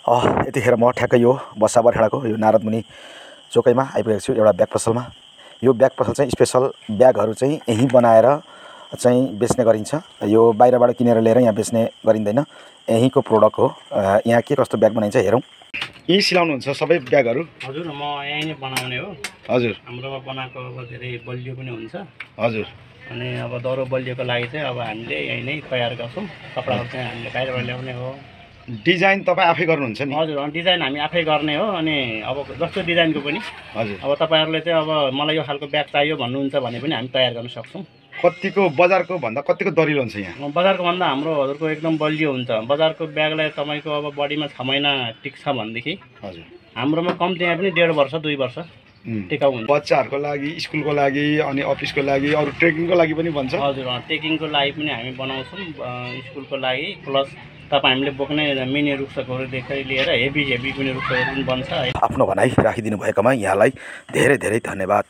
यतिखेर म ठ्याक्कै यो बसा बरखेडाको यो नारदमुनि चोकैमा आइपुगेको छु एउटा ब्याग पसलमा। यो ब्याग पसल चाहिँ स्पेशल ब्यागहरू चाहिँ यहीँ बनाएर चाहिँ बेच्ने गरिन्छ। यो बाहिरबाट किनेर ल्याएर यहाँ बेच्ने गरिँदैन, यहीँको प्रोडक्ट हो। यहाँ के कस्तो ब्याग बनाइन्छ हेरौँ। यहीँ सिलाउनुहुन्छ सबै ब्यागहरू? हजुर, म यहीँ नै बनाउने हो। हजुर, हाम्रोमा बनाएको अब धेरै बलियो पनि हुन्छ। हजुर। अनि अब दह्रो बलियोको लागि चाहिँ अब हामीले यहीँ नै तयार गर्छौँ। कपडाहरू चाहिँ हामीले बाहिरबाट ल्याउने हो। डिजाइन तपाईँ आफै गर्नुहुन्छ नि? हजुर, डिजाइन हामी आफै गर्ने हो। अनि अब जस्तो डिजाइनको पनि हजुर, अब तपाईँहरूले चाहिँ अब मलाई यो खालको ब्याग चाहियो भन्नुहुन्छ भने पनि हामी तयार गर्न सक्छौँ। कतिको बजारको भन्दा कतिको दरिलो हुन्छ यहाँ? बजारको भन्दा हाम्रो हजुरको एकदम बलियो हुन्छ। बजारको ब्यागलाई तपाईँको अब बडीमा 6 महिना टिक्छ भनेदेखि हजुर हाम्रोमा कम्ती पनि 1.5 वर्ष 2 वर्ष टिकाउ हुन्छ। बच्चाहरूको लागि, स्कुलको लागि, अनि अफिसको लागि, अरू ट्रेकिङको लागि पनि बन्छ? हजुर, ट्रेकिङको लागि पनि हामी बनाउँछौँ, स्कुलको लागि प्लस तपाईँ हामीले बोक्ने मिनी रुक्सकहरूदेखि लिएर हेभी पनि रुक्सकहरू पनि बन्छ। आफ्नो भनाइ राखिदिनु भएकोमा यहाँलाई धेरै धेरै धन्यवाद।